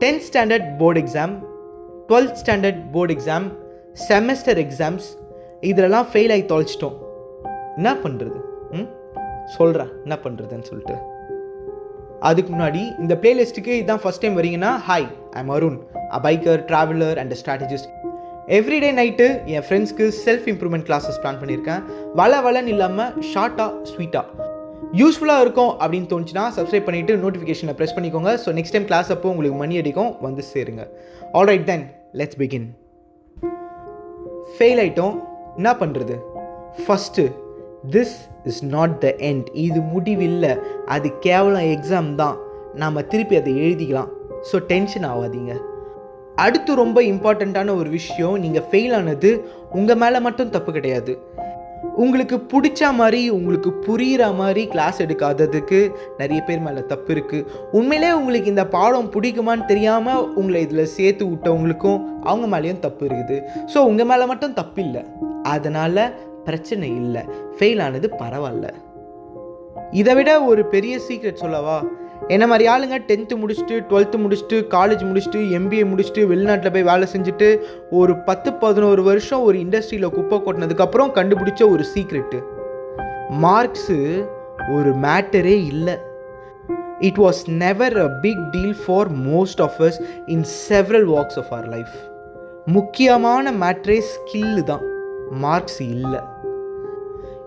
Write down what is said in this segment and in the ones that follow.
10th standard board exam, 12th standard board exam, semester exams இதிலெல்லாம் fail ஆகி தொலைச்சிட்டோம். என்ன பண்ணுறது? சொல்கிறேன் என்ன பண்ணுறதுன்னு சொல்லிட்டு. அதுக்கு முன்னாடி இந்த பிளேலிஸ்ட்டுக்கு இதுதான் ஃபஸ்ட் டைம் வரீங்கன்னா, hi, I'm Arun, a biker, traveller and strategist. Everyday night என் ஃப்ரெண்ட்ஸ்க்கு செல்ஃப் இம்ப்ரூவ்மெண்ட் கிளாஸஸ் பிளான் பண்ணியிருக்கேன். வளன்னு இல்லாமல் ஷார்ட்டாக ஸ்வீட்டாக யூஸ்ஃபுல்லாக இருக்கும் அப்படின்னு தோணுச்சுன்னா சப்ஸ்கிரைப் பண்ணிவிட்டு நோட்டிஃபிகேஷனை ப்ரெஸ் பண்ணிக்கோங்க. ஸோ நெக்ஸ்ட் டைம் கிளாஸ் அப்போ உங்களுக்கு மணி அடிக்கும், வந்து சேருங்க. Alright then let's begin. Fail ஆகிட்டோம், என்ன பண்ணுறது? First, this is not the end. இது முடிவில்லை, அது கேவலம் எக்ஸாம் தான். நாம் திருப்பி அதை எழுதிக்கலாம். ஸோ டென்ஷன் ஆகாதீங்க. அடுத்து ரொம்ப இம்பார்ட்டண்ட்டான ஒரு விஷயம், நீங்கள் ஃபெயில் ஆனது உங்கள் மேலே மட்டும் தப்பு கிடையாது. உங்களுக்கு பிடிச்ச மாதிரி, உங்களுக்கு புரிகிற மாதிரி கிளாஸ் எடுக்காததுக்கு நிறைய பேர் மேலே தப்பு இருக்குது. உண்மையிலே உங்களுக்கு இந்த பாடம் பிடிக்குமான்னு தெரியாமல் உங்களை இதில் சேர்த்து விட்டவங்களுக்கும் அவங்க மேலேயும் தப்பு இருக்குது. ஸோ உங்கள் மேலே மட்டும் தப்பு இல்லை, அதனால் பிரச்சனை இல்லை. ஃபெயில் ஆனது பரவாயில்ல. இதை விட ஒரு பெரிய சீக்ரெட் சொல்லவா? என்ன மாதிரி ஆளுங்க 10th முடிச்சுட்டு 12th முடிச்சுட்டு காலேஜ் முடிச்சுட்டு MBA முடிச்சுட்டு வெளிநாட்டில் போய் வேலை செஞ்சுட்டு ஒரு 10-11 வருஷம் ஒரு இண்டஸ்ட்ரியில் குப்பை கொட்டினதுக்கப்புறம் கண்டுபிடிச்ச ஒரு சீக்ரெட்டு, மார்க்ஸு ஒரு மேட்டரே இல்லை. It was never a big deal for most of us in several walks of our life. முக்கியமான மேட்ரே ஸ்கில்லு தான், மார்க்ஸ் இல்லை.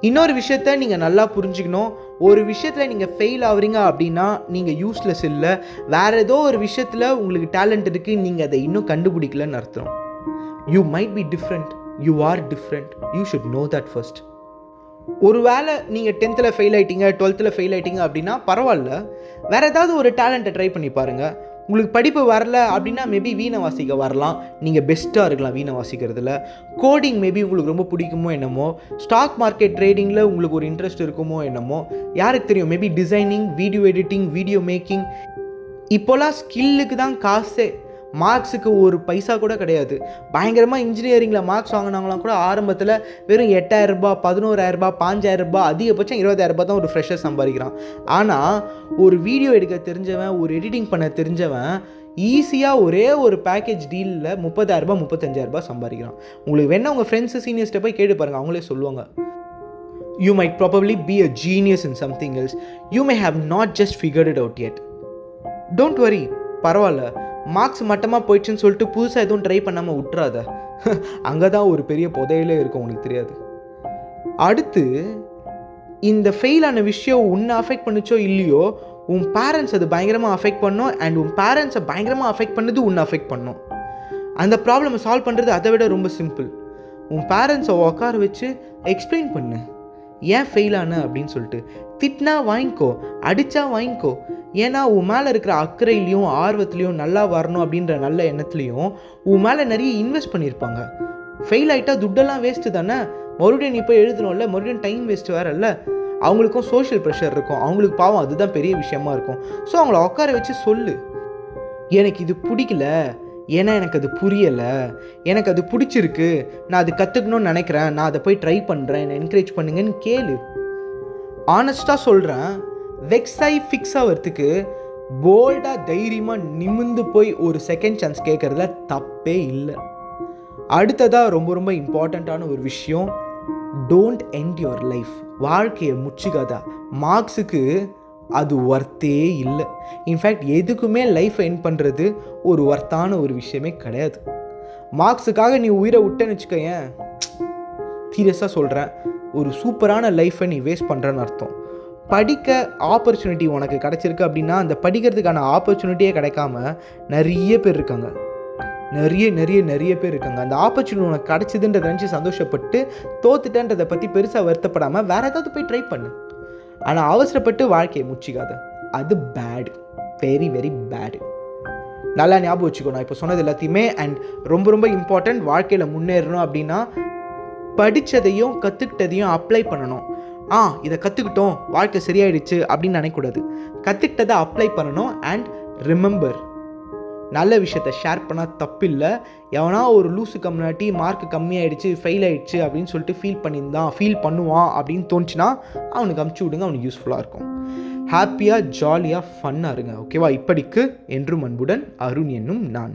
இன்னொரு விஷயத்த நீங்கள் நல்லா புரிஞ்சுக்கணும். ஒரு விஷயத்தில் நீங்கள் ஃபெயில் ஆகுறீங்க அப்படின்னா நீங்கள் யூஸ்லெஸ் இல்லை, வேறு ஏதோ ஒரு விஷயத்தில் உங்களுக்கு டேலண்ட் இருக்குது, நீங்கள் அதை இன்னும் கண்டுபிடிக்கலன்னு அர்த்தம். You might be different, you are different, you should know that first. ஒரு வேளை நீங்கள் 10th ஃபெயில் ஆகிட்டீங்க, 12th ஃபெயில் ஆகிட்டீங்க அப்படின்னா பரவாயில்ல, வேறு ஏதாவது ஒரு டேலண்ட்டை ட்ரை பண்ணி பாருங்கள். உங்களுக்கு படிப்பு வரல அப்படின்னா மேபி வீணை வாசிக்க வரலாம், நீங்கள் பெஸ்ட்டாக இருக்கலாம் வீணை வாசிக்கிறதுல. கோடிங் மேபி உங்களுக்கு ரொம்ப பிடிக்குமோ என்னமோ, ஸ்டாக் மார்க்கெட் ட்ரேடிங்கில் உங்களுக்கு ஒரு இன்ட்ரெஸ்ட் இருக்குமோ என்னமோ, யாருக்கு தெரியும். Maybe designing, video editing, video making. இப்போலாம் ஸ்கில்லுக்கு தான் காசே, மார்க்ஸுக்கு ஒரு பைசா கூட கிடையாது. பயங்கரமாக இன்ஜினியரிங்கில் மார்க்ஸ் வாங்கினவங்களாம் கூட ஆரம்பத்தில் வெறும் 8,000 ரூபாய், 11,000 ரூபாய், 5,000 ரூபாய், அதிகபட்சம் 20,000 ரூபாய் தான் ஒரு ஃப்ரெஷர் சம்பாதிக்கிறான். ஆனால் ஒரு வீடியோ எடுக்க தெரிஞ்சவன், ஒரு எடிட்டிங் பண்ண தெரிஞ்சவன் ஈஸியாக ஒரே ஒரு பேக்கேஜ் டீலில் 30,000 ரூபாய், 35,000 ரூபாய் சம்பாதிக்கிறான். உங்களுக்கு வேணால் உங்கள் ஃப்ரெண்ட்ஸு சீனியர்ஸ்ட்டை போய் கேட்டு பாருங்கள், அவங்களே சொல்லுவாங்க. You might probably be a genius in something else. You may have not just figured it out yet. Don't worry, பரவாயில்ல. மார்க்ஸ் மட்டமாக போயிடுச்சுன்னு சொல்லிட்டு புதுசாக எதுவும் ட்ரை பண்ணாமல் விட்டுறாத. அங்கே தான் ஒரு பெரிய புதையிலே இருக்கும், உனக்கு தெரியாது. அடுத்து, இந்த ஃபெயிலான விஷயம் உன்னை அஃபெக்ட் பண்ணிச்சோ இல்லையோ, உன் பேரண்ட்ஸ் அது பயங்கரமாக அஃபெக்ட் பண்ணும். அண்ட் உன் பேரண்ட்ஸை பயங்கரமாக அஃபெக்ட் பண்ணது உன்னை அஃபெக்ட் பண்ணும். அந்த ப்ராப்ளமை சால்வ் பண்ணுறது அதை விட ரொம்ப சிம்பிள். உன் பேரண்ட்ஸை உட்கார வச்சு எக்ஸ்பிளைன் பண்ணு, ஏன் ஃபெயில் ஆன அப்படின்னு சொல்லிட்டு. திட்டினா வாங்கிக்கோ, அடித்தா வாங்கிக்கோ. ஏன்னா உன் மேலே இருக்கிற அக்கறையிலையும் ஆர்வத்துலேயும் நல்லா வரணும் அப்படின்ற நல்ல எண்ணத்துலேயும் உன் மேலே நிறைய இன்வெஸ்ட் பண்ணியிருப்பாங்க. ஃபெயில் ஆகிட்டா துட்டெல்லாம் வேஸ்ட்டு தானே, மறுபடியும் நீ போய் எழுதணும்ல, மறுபடியும் டைம் வேஸ்ட்டு வேறு இல்லை. அவங்களுக்கும் சோஷியல் ப்ரெஷர் இருக்கும், அவங்களுக்கு பாவம் அதுதான் பெரிய விஷயமா இருக்கும். ஸோ அவங்கள உட்கார வச்சு சொல்லு, எனக்கு இது பிடிக்கல, ஏன்னா எனக்கு அது புரியலை, எனக்கு அது பிடிச்சிருக்கு, நான் அது கற்றுக்கணும்னு நினைக்கிறேன், நான் அதை போய் ட்ரை பண்ணுறேன், என்னை என்கரேஜ் பண்ணுங்கன்னு கேளு. ஆனஸ்ட்டாக சொல்கிறேன், வெக்ஸாகி ஃபிக்ஸ் ஆகிறதுக்கு போல்டாக தைரியமாக நிமிந்து போய் ஒரு செகண்ட் சான்ஸ் கேட்குறதுல தப்பே இல்லை. அடுத்ததாக ரொம்ப ரொம்ப இம்பார்ட்டண்ட்டான ஒரு விஷயம், டோன்ட் எண்ட் யுவர் லைஃப். வாழ்க்கையை முச்சுக்காதா. மார்க்ஸுக்கு அது ஒர்த்தே இல்லை. இன்ஃபேக்ட் எதுக்குமே லைஃப்பை எண்ட் பண்ணுறது ஒரு ஒர்த்தான ஒரு விஷயமே கிடையாது. மார்க்ஸுக்காக நீ உயிரை விட்டேன்னு வச்சுக்கேன், சீரியஸாக சொல்கிறேன், ஒரு சூப்பரான லைஃப்பை நீ வேஸ்ட் பண்ணுறேன்னு அர்த்தம். படிக்க ஆப்பர்ச்சுனிட்டி உனக்கு கிடச்சிருக்கு அப்படின்னா அந்த படிக்கிறதுக்கான ஆப்பர்ச்சுனிட்டியே கிடைக்காம நிறைய பேர் இருக்காங்க, நிறைய பேர் இருக்காங்க. அந்த ஆப்பர்ச்சுனிட்டி உனக்கு கிடச்சிதுன்றதை நினச்சி சந்தோஷப்பட்டு தோத்துட்டேன்றதை பற்றி பெருசாக வருத்தப்படாமல் வேறு ஏதாவது போய் ட்ரை பண்ணு. ஆனால் அவசரப்பட்டு வாழ்க்கையை முச்சிக்காத, அது பேடு, வெரி வெரி பேடு. நல்லா ஞாபகம் வச்சுக்கோ நான் இப்போ சொன்னது எல்லாத்தையுமே. அண்ட் ரொம்ப ரொம்ப இம்பார்ட்டண்ட், வாழ்க்கையில் முன்னேறணும் அப்படின்னா படித்ததையும் கற்றுக்கிட்டதையும் அப்ளை பண்ணணும். இதை கற்றுக்கிட்டோம், வாழ்க்கை சரியாயிடுச்சு அப்படின்னு நினைக்கக்கூடாது. கற்றுக்கிட்டதை அப்ளை பண்ணணும். அண்ட் ரிமெம்பர், நல்ல விஷயத்தை ஷேர் பண்ணால் தப்பில்லை. எவனா ஒரு லூஸு கம்யூனிட்டி மார்க் கம்மியாயிடுச்சு, ஃபெயில் ஆகிடுச்சு அப்படின்னு சொல்லிட்டு ஃபீல் பண்ணுவான் அப்படின்னு தோணுச்சுன்னா அவனுக்கு அமுச்சு விடுங்க, அவனுக்கு யூஸ்ஃபுல்லாக இருக்கும். ஹாப்பியாக ஜாலியாக ஃபன்னாக இருங்க. ஓகேவா? இப்படிக்கு என்றும் அன்புடன் அருண் என்னும் நான்.